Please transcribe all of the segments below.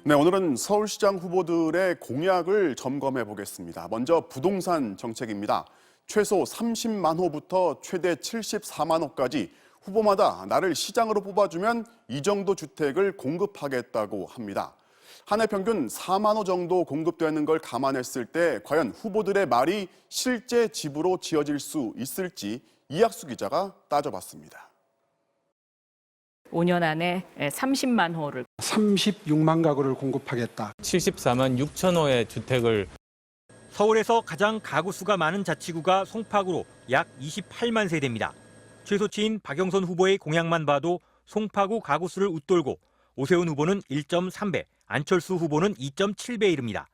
네, 오늘은 서울시장 후보들의 공약을 점검해 보겠습니다. 먼저 부동산 정책입니다. 최소 30만 호부터 최대 74만 호까지 후보마다 나를 시장으로 뽑아주면 이 정도 주택을 공급하겠다고 합니다. 한 해 평균 4만 호 정도 공급되는 걸 감안했을 때 과연 후보들의 말이 실제 집으로 지어질 수 있을지 이학수 기자가 따져봤습니다. 5년 안에 30만 호를 36만 가구를 공급하겠다. 74만 6천 호의 주택을 서울에서 가장 가구 수가 많은 자치구가 송파구로 약 28만 세대입니다. 최소치인 박영선 후보의 공약만 봐도 송파구 가구 수를 웃돌고 오세훈 후보는 1.3배, 안철수 후보는 2.7배에 이릅니다.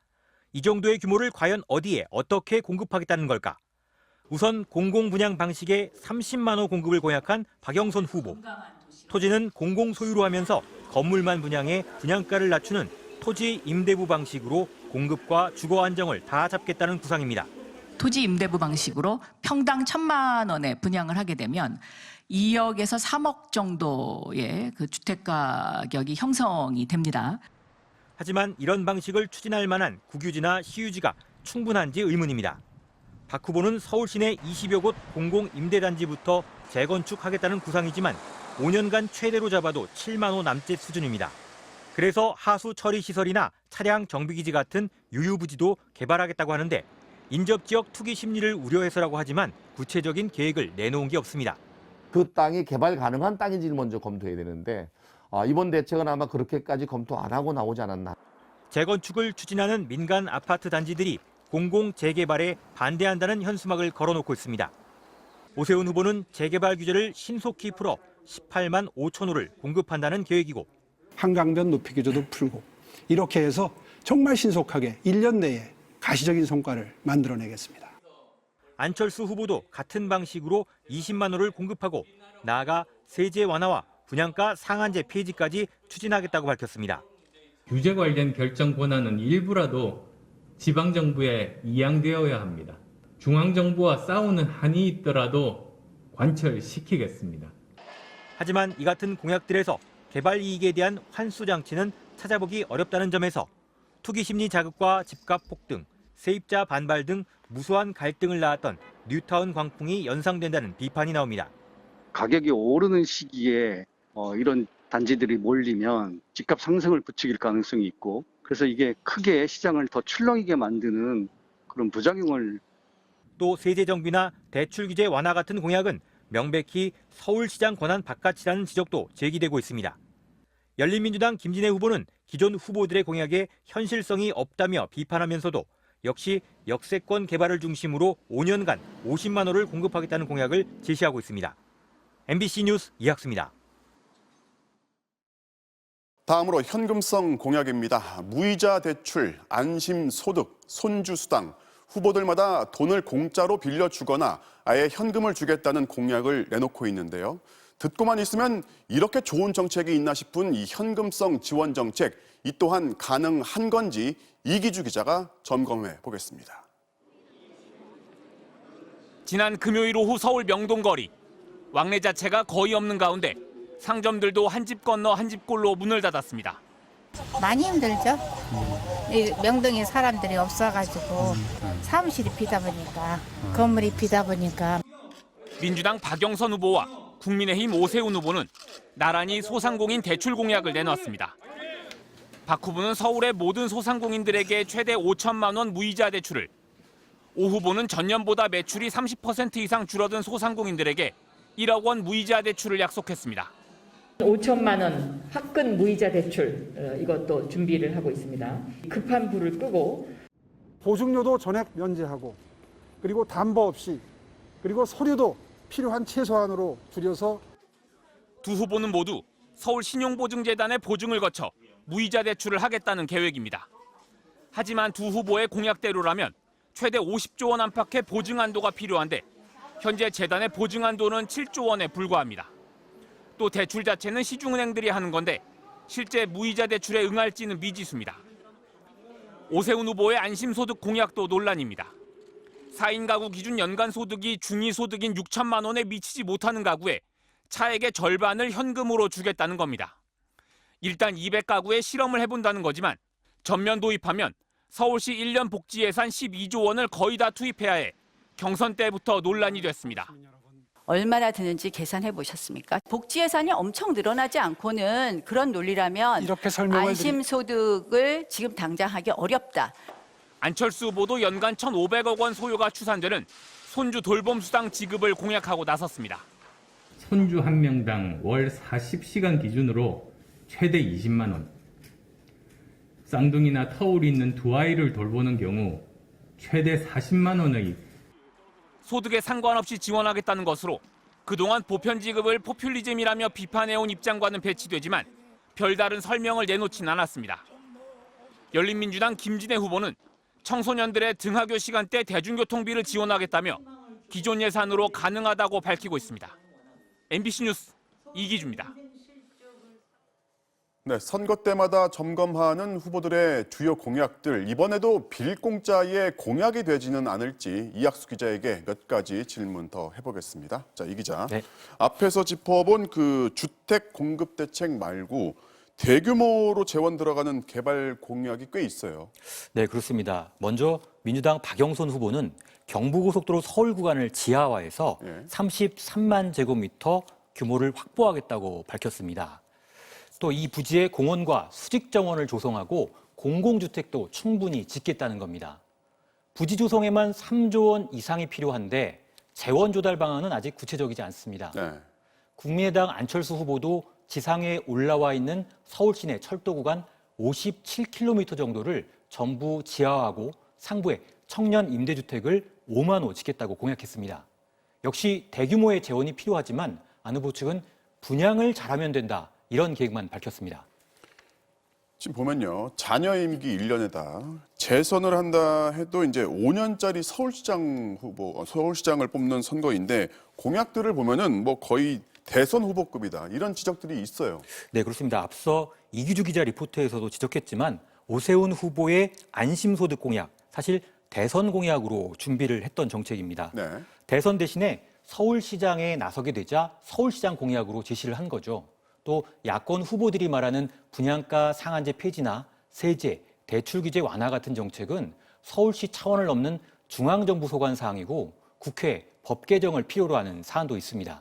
이 정도의 규모를 과연 어디에 어떻게 공급하겠다는 걸까? 우선 공공분양 방식의 30만 호 공급을 공약한 박영선 후보. 토지는 공공소유로 하면서 건물만 분양해 분양가를 낮추는 토지 임대부 방식으로 공급과 주거 안정을 다 잡겠다는 구상입니다. 토지 임대부 방식으로 평당 1,000만 원에 분양을 하게 되면 2억에서 3억 정도의 그 주택 가격이 형성이 됩니다. 하지만 이런 방식을 추진할 만한 국유지나 시유지가 충분한지 의문입니다. 박 후보는 서울 시내 20여 곳 공공 임대단지부터 재건축하겠다는 구상이지만 5년간 최대로 잡아도 7만 호 남짓 수준입니다. 그래서 하수 처리 시설이나 차량 정비기지 같은 유유부지도 개발하겠다고 하는데 인접지역 투기 심리를 우려해서라고 하지만 구체적인 계획을 내놓은 게 없습니다. 그 땅이 개발 가능한 땅인지를 먼저 검토해야 되는데 이번 대책은 아마 그렇게까지 검토 안 하고 나오지 않았나. 재건축을 추진하는 민간 아파트 단지들이 공공 재개발에 반대한다는 현수막을 걸어놓고 있습니다. 오세훈 후보는 재개발 규제를 신속히 풀어 18만 5천 호를 공급한다는 계획이고 한강변 높이 규제도 풀고 이렇게 해서 정말 신속하게 1년 내에 가시적인 성과를 만들어내겠습니다. 안철수 후보도 같은 방식으로 20만 호를 공급하고 나아가 세제 완화와 분양가 상한제 폐지까지 추진하겠다고 밝혔습니다. 규제 관련 결정 권한은 일부라도 지방정부에 이양되어야 합니다. 중앙정부와 싸우는 한이 있더라도 관철시키겠습니다. 하지만 이 같은 공약들에서 개발 이익에 대한 환수 장치는 찾아보기 어렵다는 점에서 투기 심리 자극과 집값 폭등, 세입자 반발 등 무수한 갈등을 낳았던 뉴타운 광풍이 연상된다는 비판이 나옵니다. 가격이 오르는 시기에 이런 단지들이 몰리면 집값 상승을 부추길 가능성이 있고 그래서 이게 크게 시장을 더 출렁이게 만드는 그런 부작용을 또 세제 정비나 대출 규제 완화 같은 공약은 명백히 서울시장 권한 바깥이라는 지적도 제기되고 있습니다. 열린민주당 김진애 후보는 기존 후보들의 공약에 현실성이 없다며 비판하면서도 역시 역세권 개발을 중심으로 5년간 50만 호를 공급하겠다는 공약을 제시하고 있습니다. MBC 뉴스 이학수입니다. 다음으로 현금성 공약입니다. 무이자 대출, 안심소득, 손주수당, 후보들마다 돈을 공짜로 빌려주거나 아예 현금을 주겠다는 공약을 내놓고 있는데요. 듣고만 있으면 이렇게 좋은 정책이 있나 싶은 이 현금성 지원 정책, 이 또한 가능한 건지 이기주 기자가 점검해 보겠습니다. 지난 금요일 오후 서울 명동거리. 왕래 자체가 거의 없는 가운데 상점들도 한 집 건너 한 집 꼴로 문을 닫았습니다. 많이 힘들죠. 이 명동에 사람들이 없어가지고 사무실이 비다 보니까 건물이 비다 보니까. 민주당 박영선 후보와 국민의힘 오세훈 후보는 나란히 소상공인 대출 공약을 내놨습니다. 박 후보는 서울의 모든 소상공인들에게 최대 5천만 원 무이자 대출을, 오 후보는 전년보다 매출이 30% 이상 줄어든 소상공인들에게 1억 원 무이자 대출을 약속했습니다. 5천만 원 화끈 무이자 대출 이것도 준비를 하고 있습니다. 급한 불을 끄고 보증료도 전액 면제하고 그리고 담보 없이 그리고 서류도 필요한 최소한으로 줄여서 두 후보는 모두 서울신용보증재단의 보증을 거쳐 무이자 대출을 하겠다는 계획입니다. 하지만 두 후보의 공약대로라면 최대 50조 원 안팎의 보증 한도가 필요한데 현재 재단의 보증 한도는 7조 원에 불과합니다. 또 대출 자체는 시중은행들이 하는 건데 실제 무이자 대출에 응할지는 미지수입니다. 오세훈 후보의 안심소득 공약도 논란입니다. 4인 가구 기준 연간 소득이 중위소득인 6천만 원에 미치지 못하는 가구에 차액의 절반을 현금으로 주겠다는 겁니다. 일단 200가구에 실험을 해본다는 거지만 전면 도입하면 서울시 1년 복지 예산 12조 원을 거의 다 투입해야 해 경선 때부터 논란이 됐습니다. 얼마나 드는지 계산해 보셨습니까? 복지 예산이 엄청 늘어나지 않고는 그런 논리라면 이렇게 설명을 안심소득을 지금 당장 하기 어렵다. 안철수 후보도 연간 1,500억 원 소요가 추산되는 손주 돌봄수당 지급을 공약하고 나섰습니다. 손주 한 명당 월 40시간 기준으로 최대 20만 원. 쌍둥이나 터울이 있는 두 아이를 돌보는 경우 최대 40만 원의 소득에 상관없이 지원하겠다는 것으로 그동안 보편 지급을 포퓰리즘이라며 비판해온 입장과는 배치되지만 별다른 설명을 내놓진 않았습니다. 열린민주당 김진애 후보는 청소년들의 등하교 시간대 대중교통비를 지원하겠다며 기존 예산으로 가능하다고 밝히고 있습니다. MBC 뉴스 이기주입니다. 네, 선거 때마다 점검하는 후보들의 주요 공약들, 이번에도 빌공짜의 공약이 되지는 않을지 이학수 기자에게 몇 가지 질문 더 해보겠습니다. 자, 이 기자. 네. 앞에서 짚어본 그 주택 공급 대책 말고 대규모로 재원 들어가는 개발 공약이 꽤 있어요. 네, 그렇습니다. 먼저 민주당 박영선 후보는 경부고속도로 서울 구간을 지하화해서 33만 제곱미터 규모를 확보하겠다고 밝혔습니다. 또 이 부지에 공원과 수직정원을 조성하고 공공주택도 충분히 짓겠다는 겁니다. 부지 조성에만 3조 원 이상이 필요한데 재원 조달 방안은 아직 구체적이지 않습니다. 네. 국민의당 안철수 후보도 지상에 올라와 있는 서울 시내 철도 구간 57km 정도를 전부 지하화하고 상부에 청년 임대주택을 5만 호 짓겠다고 공약했습니다. 역시 대규모의 재원이 필요하지만 안 후보 측은 분양을 잘하면 된다. 이런 계획만 밝혔습니다. 지금 보면요, 자녀 임기 1년에다 재선을 한다 해도 이제 5년짜리 서울시장을 뽑는 선거인데 공약들을 보면은 뭐 거의 대선 후보급이다 이런 지적들이 있어요. 네, 그렇습니다. 앞서 이기주 기자 리포트에서도 지적했지만 오세훈 후보의 안심소득 공약, 사실 대선 공약으로 준비를 했던 정책입니다. 네. 대선 대신에 서울시장에 나서게 되자 서울시장 공약으로 제시를 한 거죠. 또 야권 후보들이 말하는 분양가 상한제 폐지나 세제, 대출 규제 완화 같은 정책은 서울시 차원을 넘는 중앙정부 소관 사항이고 국회 법 개정을 필요로 하는 사안도 있습니다.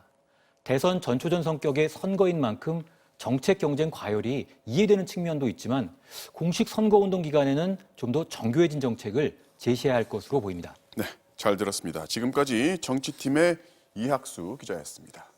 대선 전초전 성격의 선거인 만큼 정책 경쟁 과열이 이해되는 측면도 있지만 공식 선거운동 기간에는 좀 더 정교해진 정책을 제시해야 할 것으로 보입니다. 네, 잘 들었습니다. 지금까지 정치팀의 이학수 기자였습니다.